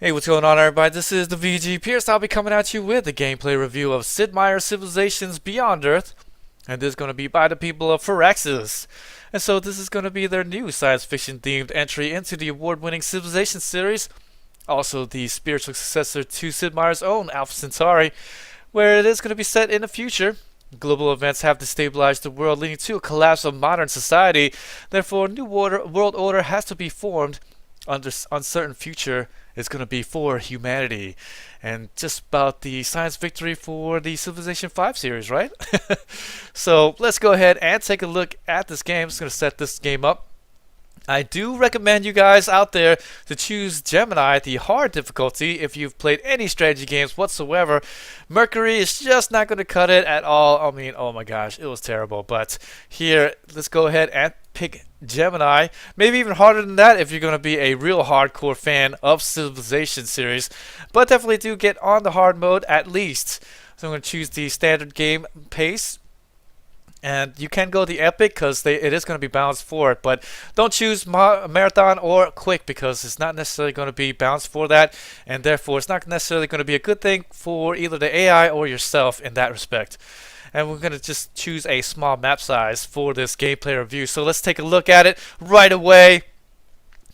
Hey, what's going on, everybody? This is the VG Pierce. I'll be coming at you with a gameplay review of Sid Meier's Civilizations Beyond Earth, and this is going to be by the people of Firaxis. And so this is going to be their new science fiction themed entry into the award-winning Civilization series, also the spiritual successor to Sid Meier's own Alpha Centauri, where it is going to be set in the future. Global events have destabilized the world, leading to a collapse of modern society. Therefore, a new world order has to be formed. Under uncertain future is going to be for humanity, and just about the science victory for the Civilization 5 series, right? So let's go ahead and take a look at this game. I'm just going to set this game up. I do recommend you guys out there to choose Gemini, the hard difficulty, if you've played any strategy games whatsoever. Mercury is just not going to cut it at all. I mean, oh my gosh, it was terrible. But here, let's go ahead and pick Gemini. Maybe even harder than that if you're going to be a real hardcore fan of Civilization series. But definitely do get on the hard mode at least. So I'm going to choose the standard game pace. And you can go the epic because it is going to be balanced for it, but don't choose marathon or quick because it's not necessarily going to be balanced for that, and therefore it's not necessarily going to be a good thing for either the AI or yourself in that respect. And we're going to just choose a small map size for this gameplay review. So let's take a look at it right away.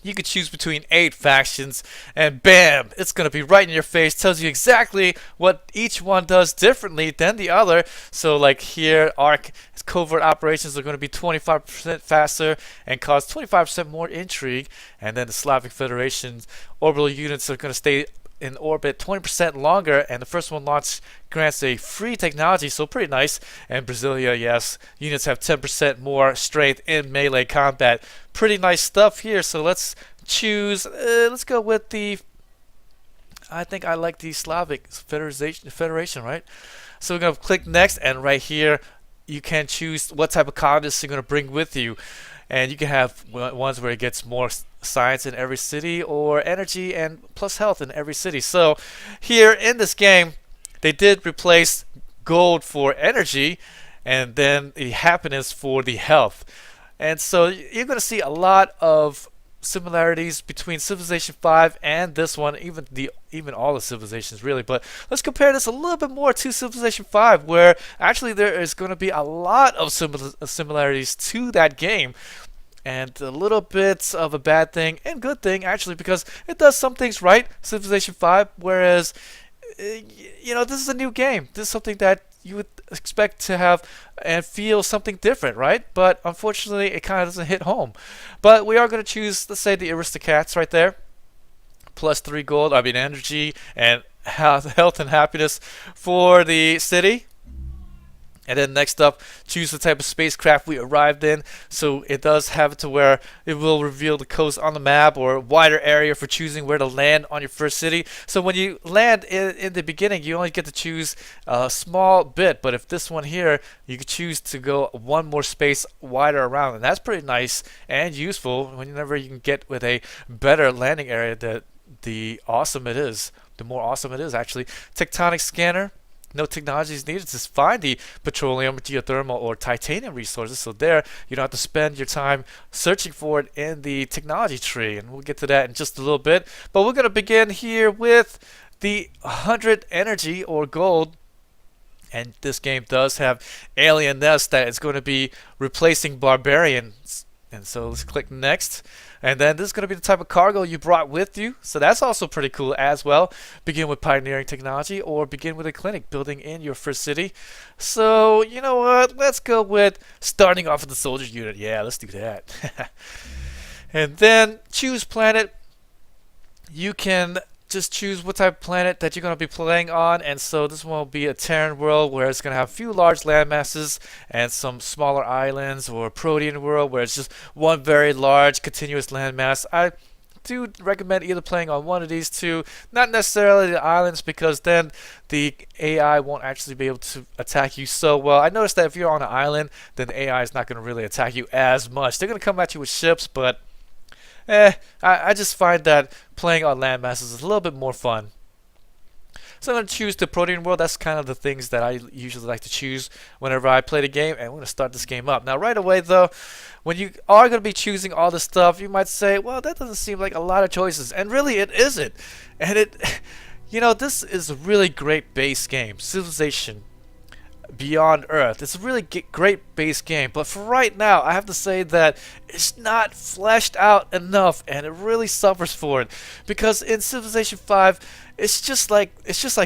You could choose between 8 factions, and bam, it's going to be right in your face. Tells you exactly what each one does differently than the other. So like here, ARC covert operations are going to be 25% faster and cause 25% more intrigue. And then the Slavic Federation's orbital units are going to stay in orbit 20% longer, and the first one launched grants a free technology, so pretty nice. And Brasilia, yes, units have 10% more strength in melee combat. Pretty nice stuff here. So let's choose. Let's go with the. I think I like the Slavic Federation, right? So we're gonna click next, and right here you can choose what type of colonists you're gonna bring with you. And you can have ones where it gets more science in every city or energy and plus health in every city. So here in this game, they did replace gold for energy and then the happiness for the health. And so you're going to see a lot of similarities between Civilization 5 and this one, even all the civilizations really. But let's compare this a little bit more to Civilization 5, where actually there is going to be a lot of similarities to that game, and a little bit of a bad thing and good thing actually, because it does some things right, Civilization 5, whereas this is a new game. This is something that you would expect to have and feel something different, right? But unfortunately, it kind of doesn't hit home. But we are going to choose, let's say, the Aristocrats right there. Plus 3 gold, energy and health and happiness for the city. And then next up, choose the type of spacecraft we arrived in. So it does have it to where it will reveal the coast on the map or a wider area for choosing where to land on your first city. So when you land in the beginning, you only get to choose a small bit. But if this one here, you could choose to go one more space wider around. And that's pretty nice and useful whenever you can get with a better landing area, the awesome it is. The more awesome it is, actually. Tectonic scanner. No technology is needed to find the petroleum, geothermal, or titanium resources. So there, you don't have to spend your time searching for it in the technology tree. And we'll get to that in just a little bit. But we're going to begin here with the 100 energy or gold. And this game does have Alien Nest that is going to be replacing barbarians. And so let's click next. And then this is going to be the type of cargo you brought with you. So that's also pretty cool as well. Begin with pioneering technology or begin with a clinic building in your first city. So, you know what? Let's go with starting off with the soldier unit. Yeah, let's do that. And then choose planet. You can just choose what type of planet that you're going to be playing on, and so this one will be a Terran world where it's going to have a few large land masses and some smaller islands, or a Protean world where it's just one very large continuous landmass. I do recommend either playing on one of these two, not necessarily the islands, because then the AI won't actually be able to attack you so well. I noticed that if you're on an island, then the AI is not going to really attack you as much. They're going to come at you with ships, but I just find that playing on landmasses is a little bit more fun. So I'm going to choose the Protean World. That's kind of the things that I usually like to choose whenever I play the game. And we're going to start this game up. Now, right away, though, when you are going to be choosing all this stuff, you might say, well, that doesn't seem like a lot of choices. And really, it isn't. And this is a really great base game. Civilization Beyond Earth. It's a really great base game, but for right now, I have to say that it's not fleshed out enough, and it really suffers for it. Because in Civilization 5, it's just like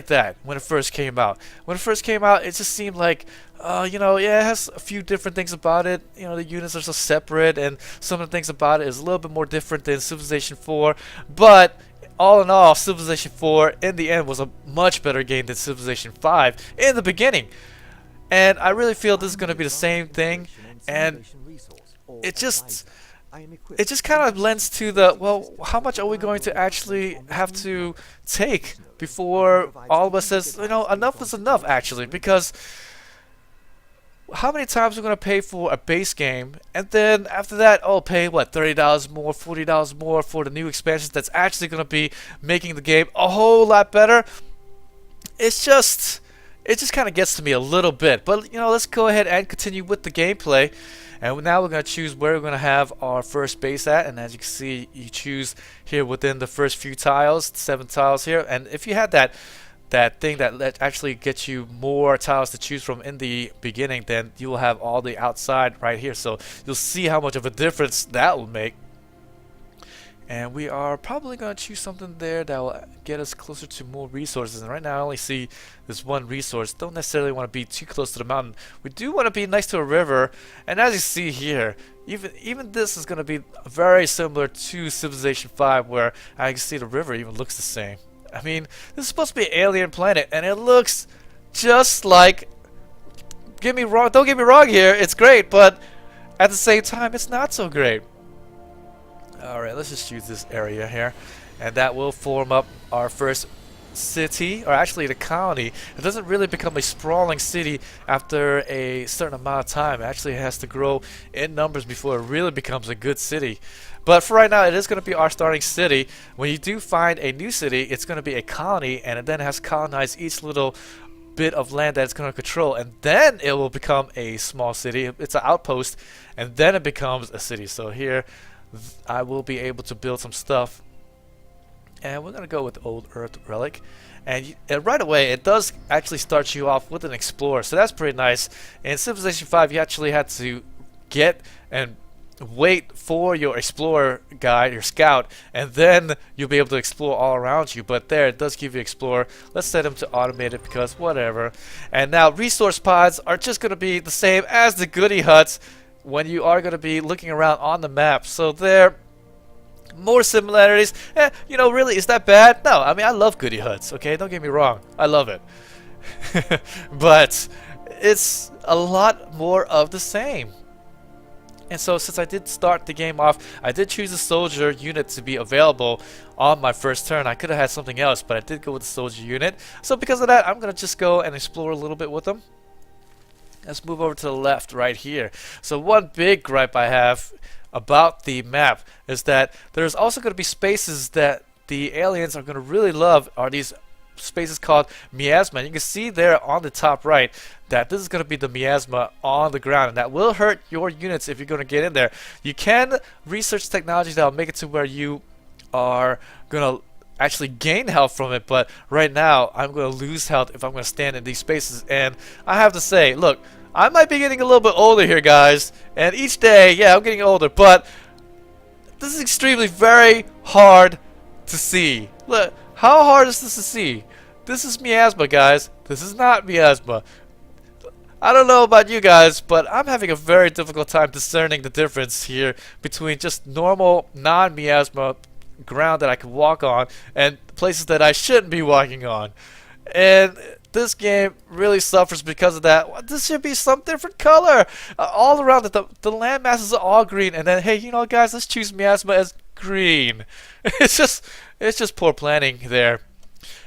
that when it first came out. When it first came out, it just seemed like, yeah, it has a few different things about it. The units are so separate, and some of the things about it is a little bit more different than Civilization 4, but all in all, Civilization 4 in the end was a much better game than Civilization 5 in the beginning. And I really feel this is going to be the same thing, and it just kind of lends to the, well, how much are we going to actually have to take before all of us says, enough is enough, actually, because how many times are we going to pay for a base game, and then after that, pay what, $30 more, $40 more for the new expansions that's actually going to be making the game a whole lot better? It just kind of gets to me a little bit. But, let's go ahead and continue with the gameplay. And now we're going to choose where we're going to have our first base at. And as you can see, you choose here within the first few tiles, 7 tiles here. And if you had that thing that actually gets you more tiles to choose from in the beginning, then you will have all the outside right here. So you'll see how much of a difference that will make. And we are probably going to choose something there that will get us closer to more resources. And right now I only see this one resource. Don't necessarily want to be too close to the mountain. We do want to be next to a river. And as you see here, even this is going to be very similar to Civilization 5, where I can see the river even looks the same. I mean, this is supposed to be an alien planet, and it looks just like... Don't get me wrong here, it's great, but at the same time, it's not so great. Alright, let's just choose this area here, and that will form up our first city, or actually the colony. It doesn't really become a sprawling city after a certain amount of time. It actually has to grow in numbers before it really becomes a good city. But for right now, it is going to be our starting city. When you do find a new city, it's going to be a colony, and it then has to colonize each little bit of land that it's going to control, and then it will become a small city. It's an outpost, and then it becomes a city. So here I will be able to build some stuff, and we're gonna go with Old Earth Relic, and right away it does actually start you off with an explorer, so that's pretty nice. In Civilization 5, you actually had to get and wait for your explorer guy, your scout, and then you'll be able to explore all around you. But there, it does give you explorer. Let's set him to automated because whatever. And now resource pods are just gonna be the same as the goody huts when you are going to be looking around on the map. So there, more similarities. Really, is that bad? No, I mean, I love goody huts, okay? Don't get me wrong. I love it. But it's a lot more of the same. And so since I did start the game off, I did choose a soldier unit to be available on my first turn. I could have had something else, but I did go with the soldier unit. So because of that, I'm going to just go and explore a little bit with them. Let's move over to the left right here. So one big gripe I have about the map is that there's also going to be spaces that the aliens are going to really love, are these spaces called miasma. And you can see there on the top right that this is going to be the miasma on the ground, and that will hurt your units if you're going to get in there. You can research technologies that will make it to where you are going to actually gain health from it, but right now I'm going to lose health if I'm going to stand in these spaces. And I have to say, look, I might be getting a little bit older here, guys, and each day, yeah, I'm getting older, but this is extremely very hard to see. Look, how hard is this to see? This is miasma, guys. This is not miasma. I don't know about you guys, but I'm having a very difficult time discerning the difference here between just normal non-miasma ground that I can walk on and places that I shouldn't be walking on. And this game really suffers because of that. Well, this should be some different color. All around the land masses are all green, and then hey, guys, let's choose miasma as green. It's just poor planning there.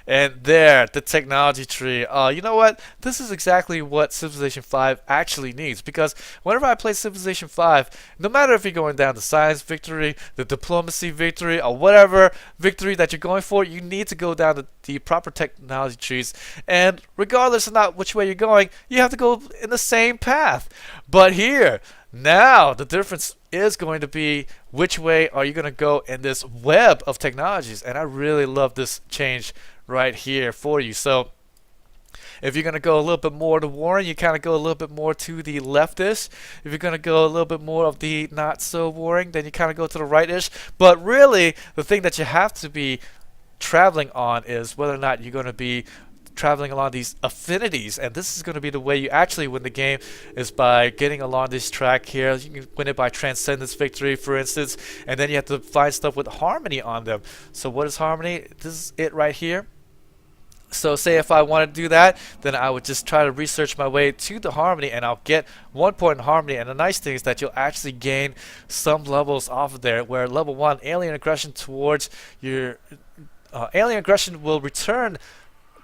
And there, the technology tree. You know what? This is exactly what Civilization 5 actually needs. Because whenever I play Civilization 5, no matter if you're going down the science victory, the diplomacy victory, or whatever victory that you're going for, you need to go down the proper technology trees. And regardless of not which way you're going, you have to go in the same path. But here, now the difference is going to be which way are you going to go in this web of technologies. And I really love this change right here for you. So if you're going to go a little bit more to warring, you kind of go a little bit more to the leftish. If you're going to go a little bit more of the not so warring, then you kind of go to the rightish. But really, the thing that you have to be traveling on is whether or not you're going to be traveling along these affinities, and this is going to be the way you actually win the game, is by getting along this track here. You can win it by transcendence victory, for instance, and then you have to find stuff with harmony on them. So what is harmony? This is it right here. So say if I want to do that, then I would just try to research my way to the harmony, and I'll get 1 point in harmony. And the nice thing is that you'll actually gain some levels off of there, where level 1, alien aggression towards your alien aggression will return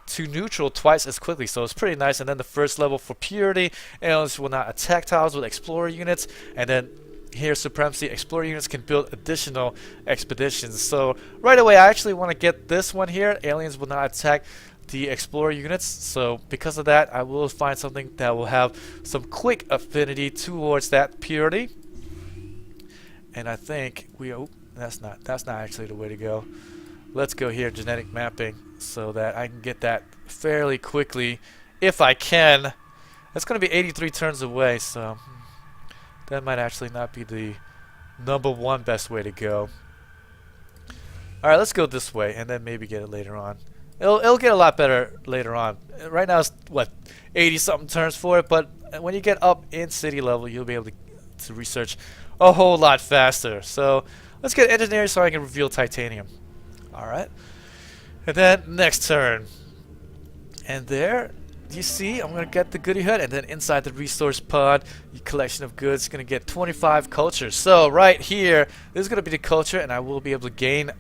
to neutral twice as quickly, so it's pretty nice. And then the first level for purity, aliens will not attack tiles with explorer units, and then here supremacy, explorer units can build additional expeditions. So right away I actually want to get this one here, aliens will not attack the explorer units. So because of that, I will find something that will have some quick affinity towards that purity. And I think that's not actually the way to go. Let's go here, genetic mapping, so that I can get that fairly quickly if I can. That's going to be 83 turns away, so that might actually not be the #1 best way to go. Alright, let's go this way and then maybe get it later on. It'll get a lot better later on. Right now it's what, 80 something turns for it, but when you get up in city level, you'll be able to research a whole lot faster. So let's get engineering so I can reveal titanium. Alright, and then next turn, and there you see I'm gonna get the goody hood, and then inside the resource pod, your collection of goods is gonna get 25 cultures. So right here, this is gonna be the culture, and I will be able to gain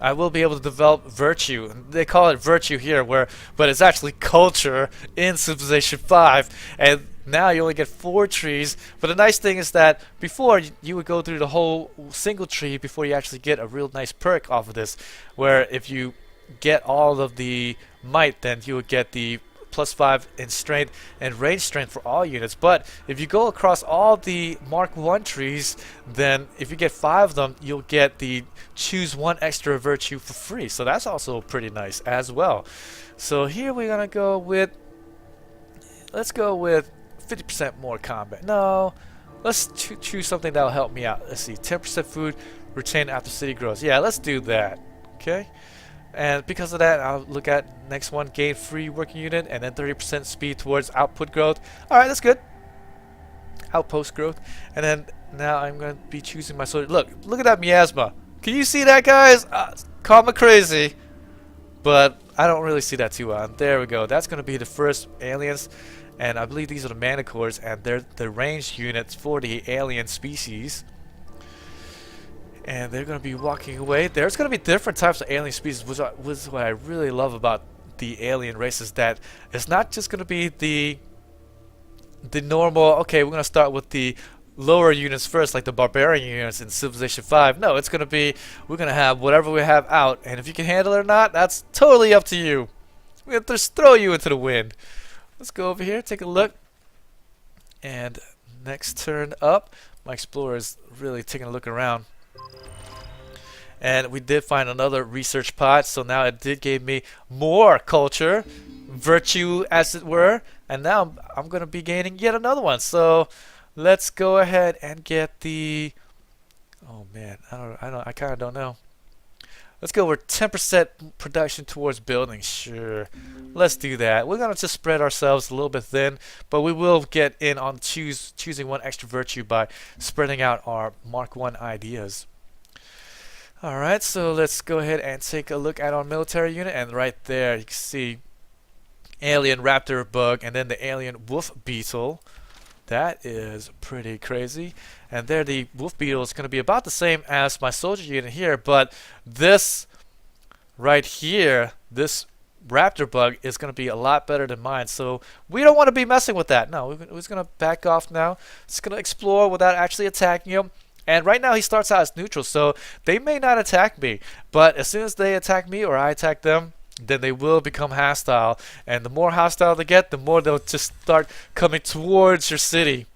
I will be able to develop virtue. And they call it virtue here, but it's actually culture in Civilization 5. And now you only get 4 trees. But the nice thing is that before you would go through the whole single tree before you actually get a real nice perk off of this. Where if you get all of the might, then you would get the +5 in strength and range strength for all units. But if you go across all the Mark 1 trees, then if you get 5 of them, you'll get the choose 1 extra virtue for free. So that's also pretty nice as well. So here we're gonna go with, let's go with 50% more combat. No, let's choose something that'll help me out. Let's see, 10% food retained after city grows. Yeah, let's do that. Okay. And because of that, I'll look at next one, gain free working unit, and then 30% speed towards output growth. Alright, that's good. Outpost growth. And then now I'm going to be choosing my soldier. Look at that miasma. Can you see that, guys? Call me crazy, but I don't really see that too well. And there we go. That's going to be the first aliens. And I believe these are the Manticores, and they're the ranged units for the alien species. And they're going to be walking away. There's going to be different types of alien species, which is what I really love about the alien races. That it's not just going to be the normal, okay, we're going to start with the lower units first, like the barbarian units in Civilization 5. No, it's going to be, we're going to have whatever we have out. And if you can handle it or not, that's totally up to you. We're going to just throw you into the wind. Let's go over here, take a look. And next turn up, my explorer is really taking a look around. And we did find another research pod, so now it did give me more culture, virtue as it were, and now I'm going to be gaining yet another one. So let's go ahead and get the, oh man, I kind of don't know. Let's go with 10% production towards building. Sure, let's do that. We're going to just spread ourselves a little bit thin, but we will get in on choosing 1 extra virtue by spreading out our Mark 1 ideas. Alright, so let's go ahead and take a look at our military unit, and right there you can see alien raptor bug and then the alien wolf beetle. That is pretty crazy. And there the wolf beetle is going to be about the same as my soldier unit here, but this right here, this raptor bug is going to be a lot better than mine. So we don't want to be messing with that. No, we're just going to back off now. Just going to explore without actually attacking him. And right now he starts out as neutral, so they may not attack me. But as soon as they attack me or I attack them, then they will become hostile. And the more hostile they get, the more they'll just start coming towards your city.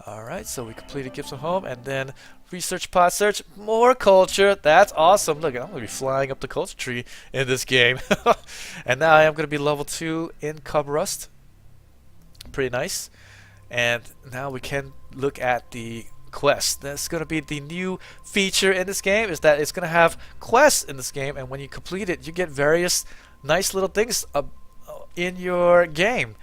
Alright, so we completed Gifts of Home, and then research pod search, more culture. That's awesome. Look, I'm going to be flying up the culture tree in this game. And now I am going to be level 2 in Cub Rust. Pretty nice. And now we can look at the quest. That's going to be the new feature in this game, is that it's going to have quests in this game, and when you complete it, you get various nice little things in your game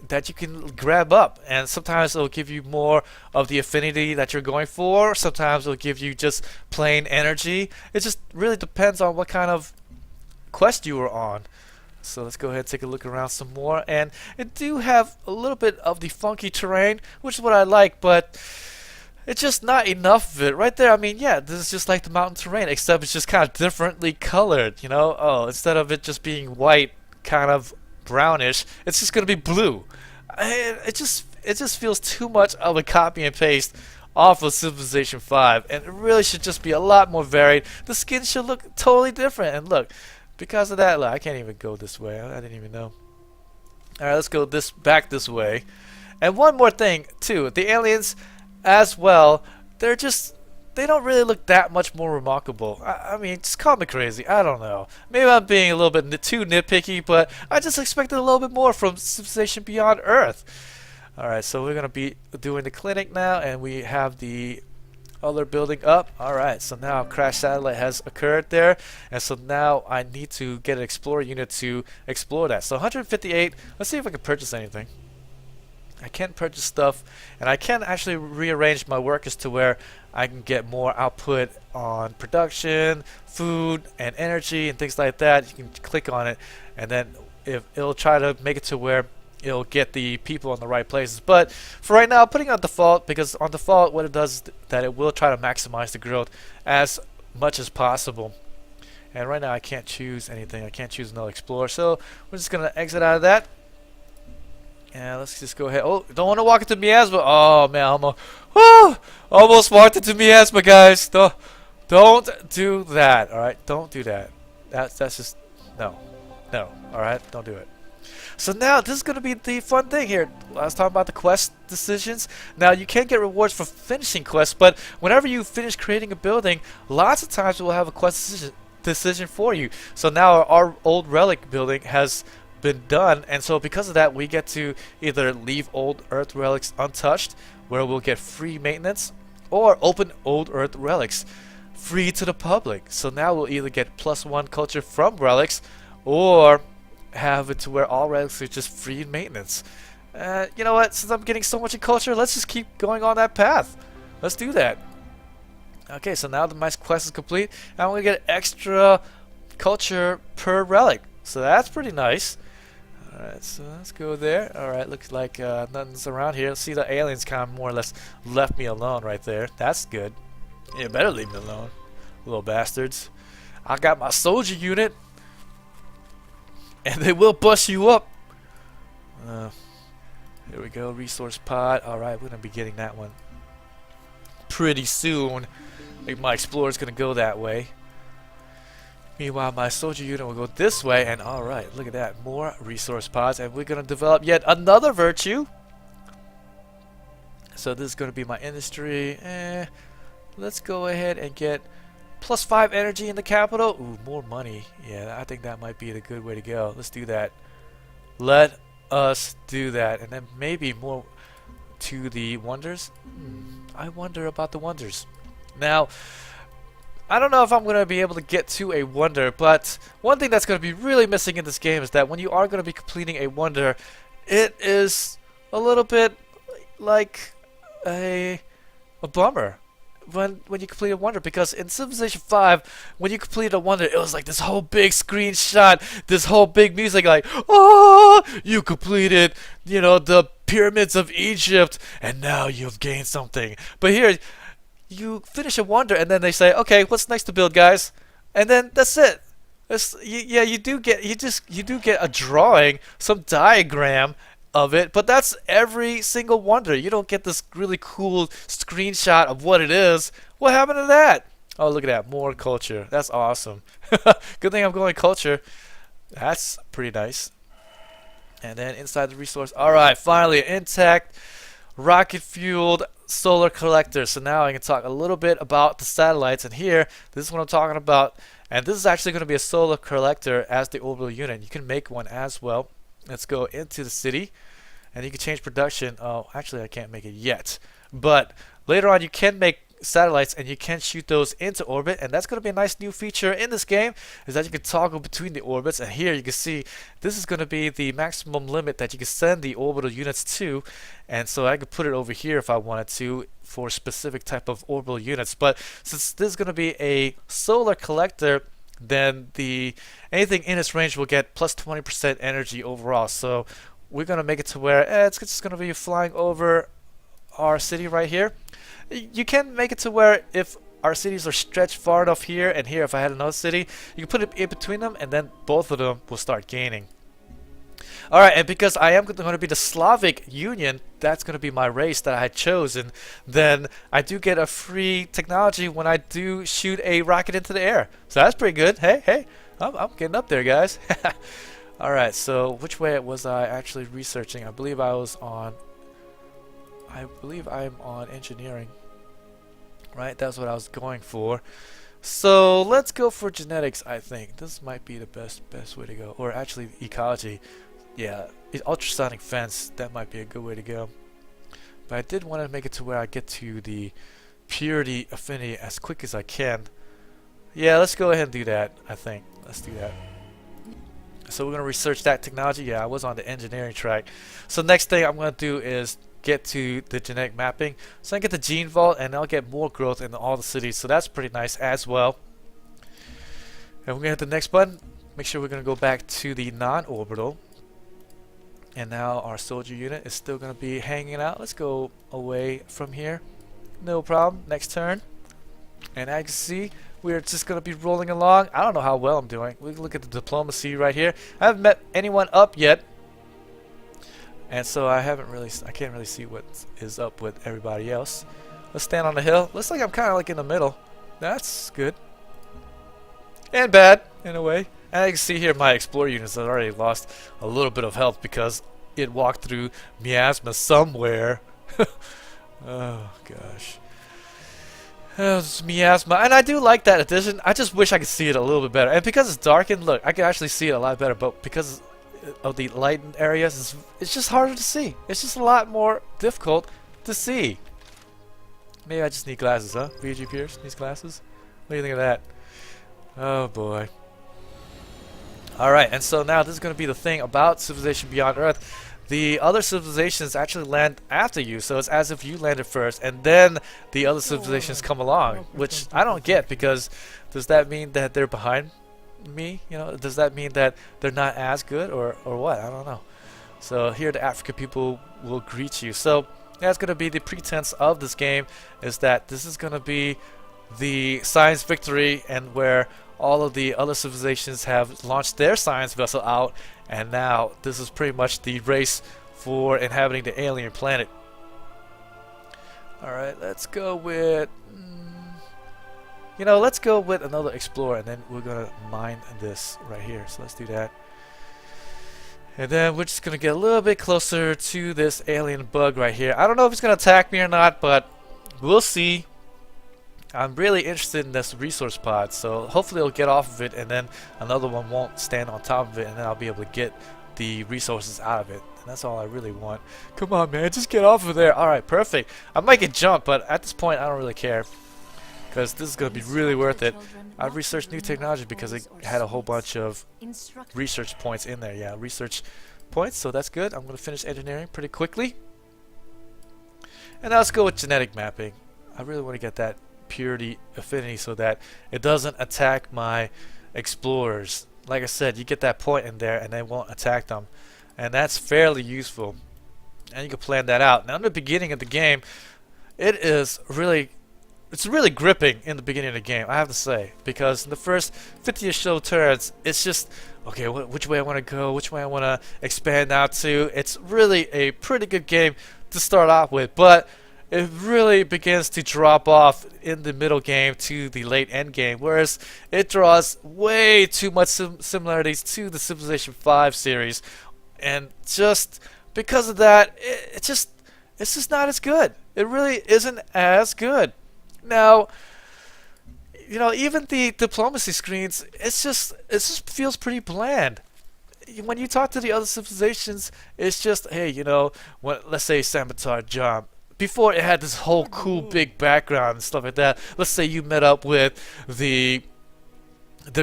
that you can grab up, and sometimes it'll give you more of the affinity that you're going for. Sometimes it'll give you just plain energy. It just really depends on what kind of quest you were on. So let's go ahead and take a look around some more, and it do have a little bit of the funky terrain, which is what I like, but it's just not enough of it. Right there, I mean, yeah, this is just like the mountain terrain, except it's just kind of differently colored, you know? Oh, instead of it just being white, kind of brownish, it's just going to be blue. It just feels too much of a copy and paste off of Civilization 5, and it really should just be a lot more varied. The skin should look totally different, and look, because of that, look, I can't even go this way. I didn't even know. Alright, let's go back this way. And one more thing, too. The aliens as well, they don't really look that much more remarkable. I mean, just call me crazy. I don't know. Maybe I'm being a little bit too nitpicky, but I just expected a little bit more from Civilization Beyond Earth. Alright, so we're going to be doing the clinic now, and we have the other building up. Alright, so now crash satellite has occurred there, and so now I need to get an explorer unit to explore that. So 158, let's see if I can purchase anything. I can purchase stuff, and I can actually rearrange my workers to where I can get more output on production, food, and energy, and things like that. You can click on it, and then it'll try to make it to where it'll get the people in the right places. But for right now, I'm putting on default, because on default, what it does is that it will try to maximize the growth as much as possible. And right now, I can't choose anything. I can't choose another explorer, so we're just gonna exit out of that. Yeah, let's just go ahead. Oh, don't want to walk into Miasma. Oh man, almost walked into Miasma, guys. Don't do that. All right, don't do that. That's just no. All right, don't do it. So now this is gonna be the fun thing here. I was talking about the quest decisions. Now you can get rewards for finishing quests, but whenever you finish creating a building, lots of times it will have a quest decision for you. So now our old relic building has been done, and so because of that, we get to either leave old earth relics untouched, where we'll get free maintenance, or open old earth relics free to the public. So now we'll either get +1 culture from relics, or have it to where all relics are just free maintenance. You know what, since I'm getting so much in culture, let's just keep going on that path. Let's do that. Okay, so now my quest is complete, and I'm gonna get extra culture per relic, so that's pretty nice. Alright, so let's go there. Alright, looks like nothing's around here. See, the aliens kind of more or less left me alone right there. That's good. You better leave me alone, little bastards. I got my soldier unit, and they will bust you up. Here we go, resource pod. Alright, we're going to be getting that one pretty soon. I think my explorer's going to go that way. Meanwhile, my soldier unit will go this way, and alright, look at that, more resource pods, and we're going to develop yet another virtue. So this is going to be my industry. Let's go ahead and get +5 energy in the capital. Ooh, more money. Yeah, I think that might be the good way to go. Let's do that. Let us do that, and then maybe more to the wonders. I wonder about the wonders. Now, I don't know if I'm going to be able to get to a wonder, but one thing that's going to be really missing in this game is that when you are going to be completing a wonder, it is a little bit like a bummer when you complete a wonder, because in Civilization 5, when you completed a wonder, it was like this whole big screenshot, this whole big music, like, oh, you completed, you know, the pyramids of Egypt, and now you've gained something. But here, you finish a wonder, and then they say, okay, what's next to build, guys? and then that's it. Yeah, you do get a drawing, some diagram of it, but that's every single wonder. You don't get this really cool screenshot of what it is. What happened to that? Oh, look at that, more culture. That's awesome. Good thing I'm going culture. That's pretty nice. And then inside the resource, all right, finally an intact rocket-fueled solar collector. So now I can talk a little bit about the satellites. And here, this is what I'm talking about. And this is actually going to be a solar collector as the orbital unit. You can make one as well. Let's go into the city, and you can change production. Oh, actually, I can't make it yet. But later on, you can make satellites, and you can shoot those into orbit, and that's going to be a nice new feature in this game, is that you can toggle between the orbits. And here you can see this is going to be the maximum limit that you can send the orbital units to, and so I could put it over here if I wanted to for specific type of orbital units. But since this is going to be a solar collector, then anything in its range will get plus 20% energy overall. So we're going to make it to where it's just going to be flying over our city right here. You can make it to where if our cities are stretched far enough here and here, if I had another city, you can put it in between them, and then both of them will start gaining. Alright, and because I am going to be the Slavic Union, that's going to be my race that I had chosen, then I do get a free technology when I do shoot a rocket into the air. So that's pretty good. Hey, I'm getting up there, guys. Alright, so which way was I actually researching? I believe I'm on engineering. Right, that's what I was going for. So let's go for genetics. I think this might be the best way to go, or actually ecology. Yeah, ultrasonic fence, that might be a good way to go. But I did want to make it to where I get to the purity affinity as quick as I can. Yeah, let's go ahead and do that. I think let's do that. So we're going to research that technology. Yeah, I was on the engineering track. So next thing I'm going to do is get to the genetic mapping. So I get the gene vault, and I'll get more growth in all the cities. So that's pretty nice as well. And we're going to hit the next button. Make sure we're going to go back to the non-orbital. And now our soldier unit is still going to be hanging out. Let's go away from here. No problem. Next turn. And as you can see, we're just going to be rolling along. I don't know how well I'm doing. We can look at the diplomacy right here. I haven't met anyone up yet. And so I can't really see what is up with everybody else. Let's stand on the hill. Looks like I'm kind of like in the middle. That's good. And bad, in a way. And I can see here my explorer units have already lost a little bit of health because it walked through miasma somewhere. Oh, gosh. It's miasma. And I do like that addition. I just wish I could see it a little bit better. And because it's darkened, look, I can actually see it a lot better. But because of the lightened areas, it's just harder to see. It's just a lot more difficult to see. Maybe I just need glasses, huh? VG Pierce needs glasses? What do you think of that? Oh boy. Alright, and so now this is going to be the thing about Civilization Beyond Earth. The other civilizations actually land after you, so it's as if you landed first, and then the other civilizations come along, which I don't get, because does that mean that they're behind me? You know, does that mean that they're not as good, or what? I don't know. So here the African people will greet you. So that's going to be the pretense of this game, is that this is going to be the science victory, and where all of the other civilizations have launched their science vessel out, and now this is pretty much the race for inhabiting the alien planet. Alright, let's go with let's go with another explorer, and then we're gonna mine this right here. So let's do that. And then we're just gonna get a little bit closer to this alien bug right here. I don't know if it's gonna attack me or not, but we'll see. I'm really interested in this resource pod, so hopefully it'll get off of it, and then another one won't stand on top of it, and then I'll be able to get the resources out of it. And that's all I really want. Come on, man, just get off of there. Alright, perfect. I might get jumped, but at this point I don't really care, because this is going to be really worth it. I've researched new technology because it had a whole bunch of research points in there. Yeah, research points, so that's good. I'm going to finish engineering pretty quickly. And now let's go with genetic mapping. I really want to get that purity affinity so that it doesn't attack my explorers. Like I said, you get that point in there and they won't attack them, and that's fairly useful, and you can plan that out. Now in the beginning of the game, it is really it's really gripping in the beginning of the game, I have to say, because in the first 50 or so turns, it's just okay, which way I want to go, which way I want to expand out to. It's really a pretty good game to start off with, but it really begins to drop off in the middle game to the late end game, whereas it draws way too much similarities to the Civilization 5 series, and just because of that, it's just not as good. It really isn't as good. Now, even the diplomacy screens, it just feels pretty bland. When you talk to the other civilizations, it's just, hey, let's say Saboteur Jump. Before it had this whole cool big background and stuff like that. Let's say you met up with the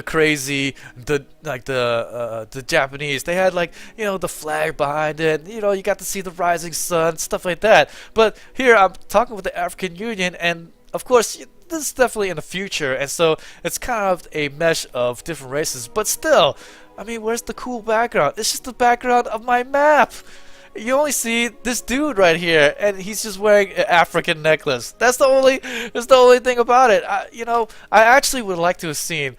crazy the Japanese. They had the flag behind it. You got to see the rising sun, stuff like that. But here I'm talking with the African Union, and of course this is definitely in the future, and so it's kind of a mesh of different races. But still, I mean, where's the cool background? It's just the background of my map. You only see this dude right here, and he's just wearing an African necklace. That's the only thing about it. I actually would like to have seen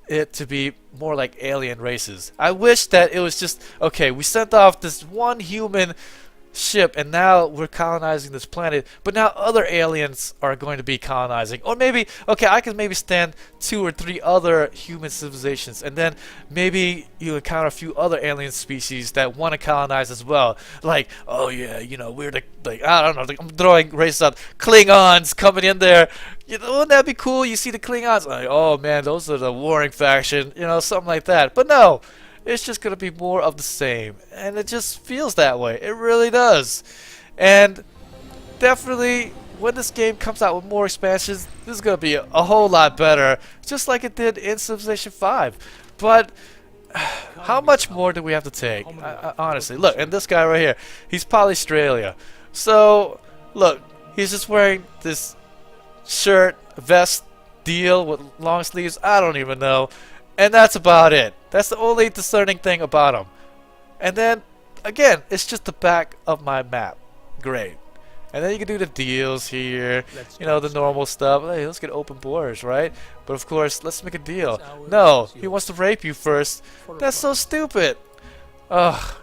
it to be more like alien races. I wish that it was just, okay, we sent off this one human ship and now we're colonizing this planet, but now other aliens are going to be colonizing. Or maybe, okay, I can maybe stand 2 or 3 other human civilizations, and then maybe you encounter a few other alien species that want to colonize as well. Like, oh yeah, we're I don't know, I'm throwing races out. Klingons coming in there. Wouldn't that be cool? You see the Klingons, like, oh man, those are the warring faction, something like that. But no, it's just going to be more of the same. And it just feels that way. It really does. And definitely, when this game comes out with more expansions, this is going to be a whole lot better. Just like it did in Civilization 5. But how much more do we have to take? Honestly, look, and this guy right here, he's Polystralia. So, look, he's just wearing this shirt, vest, deal with long sleeves. I don't even know. And that's about it. That's the only discerning thing about him. And then, again, it's just the back of my map. Great. And then you can do the deals here, the normal stuff. Hey, let's get open borders, right? But of course, let's make a deal. No, he wants to rape you first. That's so stupid. Ugh.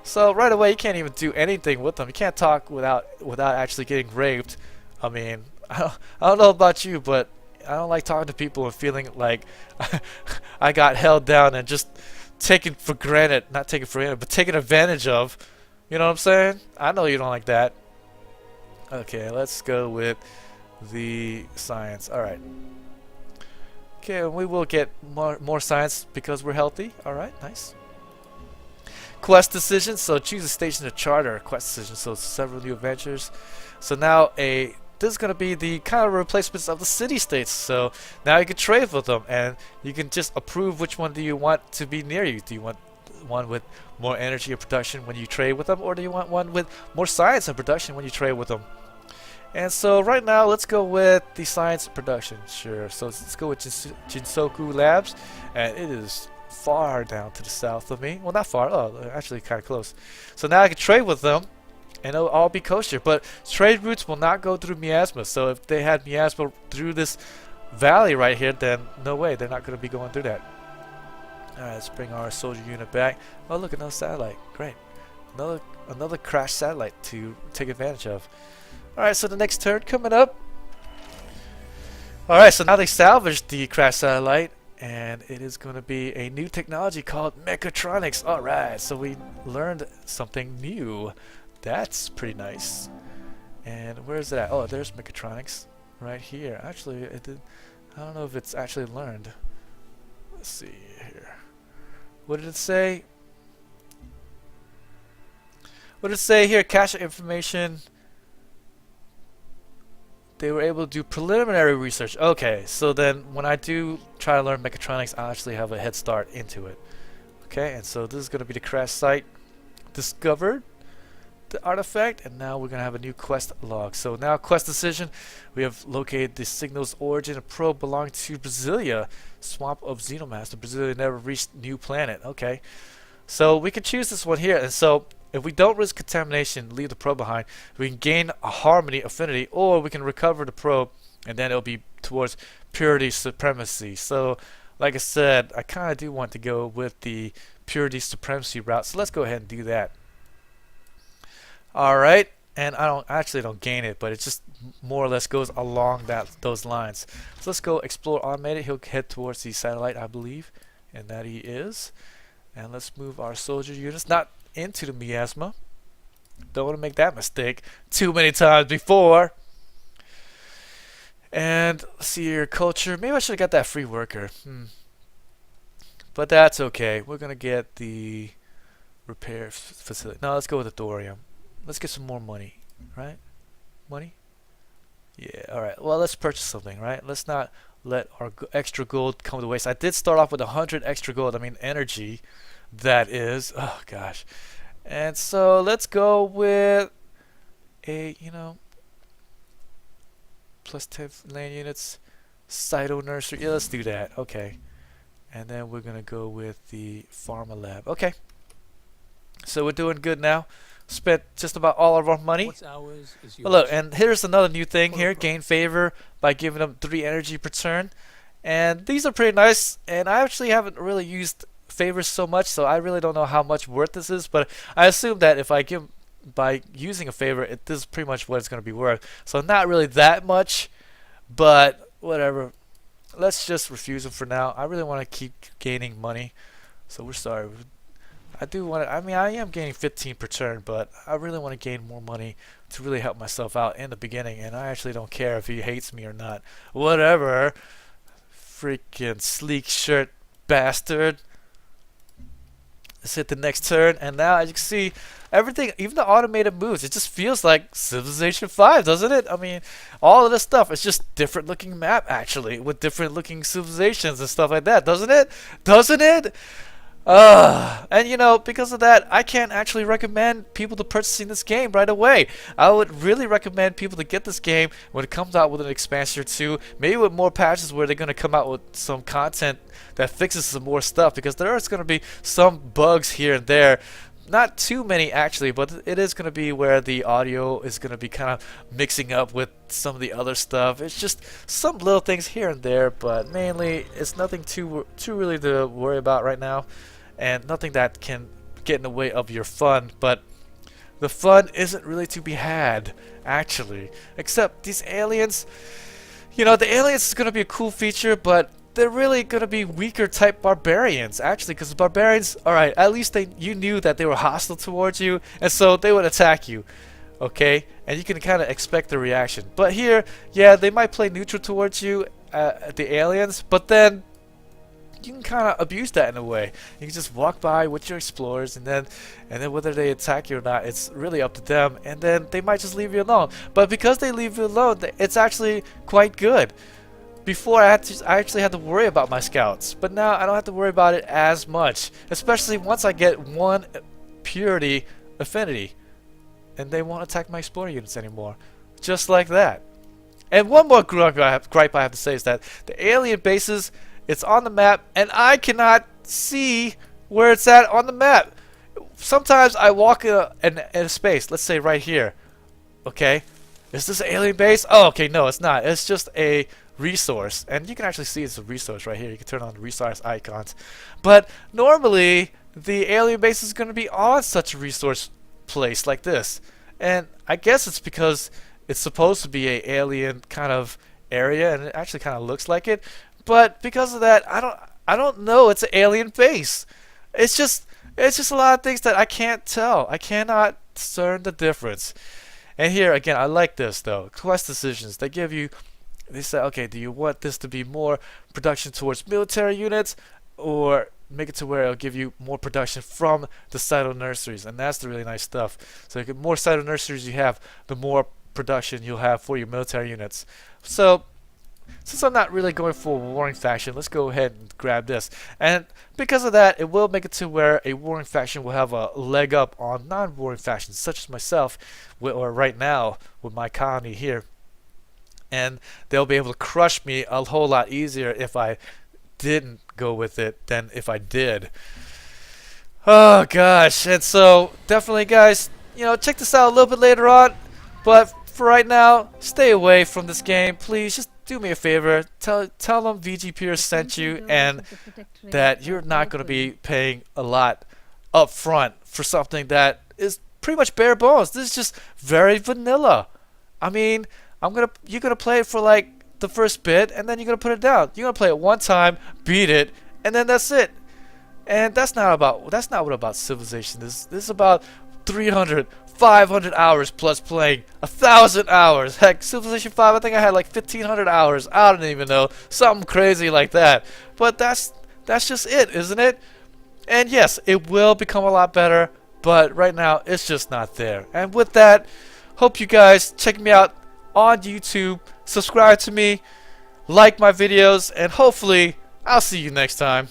So right away, you can't even do anything with them. You can't talk without actually getting raped. I mean, I don't know about you, but I don't like talking to people and feeling like I got held down and just taken for granted. Not taken for granted, but taken advantage of. You know what I'm saying? I know you don't like that. Okay, let's go with the science. Alright. Okay, we will get more science because we're healthy. Alright, nice. Quest decisions. So choose a station to charter. Quest decisions. So several new adventures. So now this is going to be the kind of replacements of the city-states. So now you can trade with them, and you can just approve which one do you want to be near you. Do you want one with more energy and production when you trade with them, or do you want one with more science and production when you trade with them? And so right now, let's go with the science and production. Sure. So let's go with Jinsoku Labs, and it is far down to the south of me. Well, not far. Oh, actually kind of close. So now I can trade with them, and it'll all be kosher. But trade routes will not go through Miasma. So if they had Miasma through this valley right here, then no way, they're not going to be going through that. Alright, let's bring our soldier unit back. Oh, look, another satellite. Great. Another crashed satellite to take advantage of. Alright, so the next turn coming up. Alright, so now they salvaged the crashed satellite, and it is going to be a new technology called mechatronics. Alright, so we learned something new. That's pretty nice. And where is it at? Oh, there's mechatronics right here. Actually, I don't know if it's actually learned. Let's see here. What did it say? What did it say here? Cache information. They were able to do preliminary research. Okay, so then when I do try to learn mechatronics, I'll actually have a head start into it. Okay, and so this is going to be the crash site. Discovered the artifact, and now we're going to have a new quest log. So now quest decision, we have located the signal's origin. A probe belonging to Brasilia, swamp of Xenomaster. Brasilia never reached new planet. Okay, so we can choose this one here, and so if we don't risk contamination, leave the probe behind, we can gain a harmony affinity, or we can recover the probe and then it'll be towards purity supremacy. So, like I said, I kind of do want to go with the purity supremacy route. So let's go ahead and do that. All right, and I actually don't gain it, but it just more or less goes along those lines. So let's go explore automated. He'll head towards the satellite, I believe, and that he is. And let's move our soldier units not into the miasma. Don't want to make that mistake too many times before. And let's see here, culture. Maybe I should have got that free worker. But that's okay. We're gonna get the repair facility. No, let's go with the thorium. Let's get some more money, right? Money? Yeah, alright. Well, let's purchase something, right? Let's not let our extra gold come to waste. I did start off with 100 extra gold. I mean, energy, that is. Oh, gosh. And so let's go with a, plus 10 land units. Cyto nursery. Yeah, let's do that. Okay. And then we're going to go with the pharma lab. Okay. So we're doing good now. Spent just about all of our money. What's ours is yours. Well, look, and here's another new thing here. Gain favor by giving them 3 energy per turn. And these are pretty nice. And I actually haven't really used favors so much, so I really don't know how much worth this is. But I assume that if I give by using a favor, this is pretty much what it's going to be worth. So not really that much, but whatever. Let's just refuse them for now. I really want to keep gaining money. So we're sorry. I do want to, I mean, I am gaining 15 per turn, but I really want to gain more money to really help myself out in the beginning, and I actually don't care if he hates me or not. Whatever. Freaking sleek shirt bastard. Let's hit the next turn, and now as you can see, everything, even the automated moves, it just feels like Civilization 5, doesn't it? I mean, all of this stuff, it's just different looking map, actually, with different looking civilizations and stuff like that, doesn't it? Doesn't it? And because of that, I can't actually recommend people to purchasing this game right away. I would really recommend people to get this game when it comes out with an expansion or two, maybe with more patches where they're going to come out with some content that fixes some more stuff, because there is going to be some bugs here and there. Not too many actually, but it is going to be where the audio is going to be kind of mixing up with some of the other stuff. It's just some little things here and there, but mainly it's nothing too really to worry about right now, and nothing that can get in the way of your fun. But the fun isn't really to be had actually, except these aliens. The aliens is going to be a cool feature, but they're really going to be weaker type barbarians, actually, because the barbarians, alright, at least you knew that they were hostile towards you, and so they would attack you, okay? And you can kind of expect the reaction. But here, yeah, they might play neutral towards you, the aliens, but then you can kind of abuse that in a way. You can just walk by with your explorers, and then whether they attack you or not, it's really up to them, and then they might just leave you alone. But because they leave you alone, it's actually quite good. Before I actually had to worry about my scouts, but now I don't have to worry about it as much, especially once I get 1 purity affinity, and they won't attack my explorer units anymore, just like that. And one more gripe I have to say is that the alien bases, it's on the map, and I cannot see where it's at on the map. Sometimes I walk in a space, let's say right here, okay? Is this an alien base? Oh, okay, no, it's not. It's just a resource, and you can actually see it's a resource right here. You can turn on the resource icons, but normally the alien base is going to be on such a resource place like this, and I guess it's because it's supposed to be a alien kind of area, and it actually kind of looks like it. But because of that, I don't know it's an alien base. It's just a lot of things that I can't tell. I cannot discern the difference. And here again, I like this though. Quest decisions, they say, okay, do you want this to be more production towards military units, or make it to where it'll give you more production from the Cyto nurseries? And that's the really nice stuff. So the more Cyto nurseries you have, the more production you'll have for your military units. So since I'm not really going for a warring faction, let's go ahead and grab this. And because of that, it will make it to where a warring faction will have a leg up on non-warring factions, such as myself, or right now with my colony here. And they'll be able to crush me a whole lot easier if I didn't go with it than if I did. Oh gosh. And so definitely, guys, check this out a little bit later on, but for right now, stay away from this game, please. Just do me a favor, tell them VG Pierce sent you, and that you're not going to be paying a lot up front for something that is pretty much bare bones. This is just very vanilla. I mean, you're gonna play it for like the first bit, and then you're gonna put it down. You're gonna play it one time, beat it, and then that's it. And that's not what about Civilization is. This is about 300, 500 hours plus playing 1,000 hours. Heck, Civilization 5, I think I had like 1,500 hours. I don't even know, something crazy like that. But that's just it, isn't it? And yes, it will become a lot better, but right now it's just not there. And with that, hope you guys check me out on YouTube, subscribe to me, like my videos, and hopefully I'll see you next time.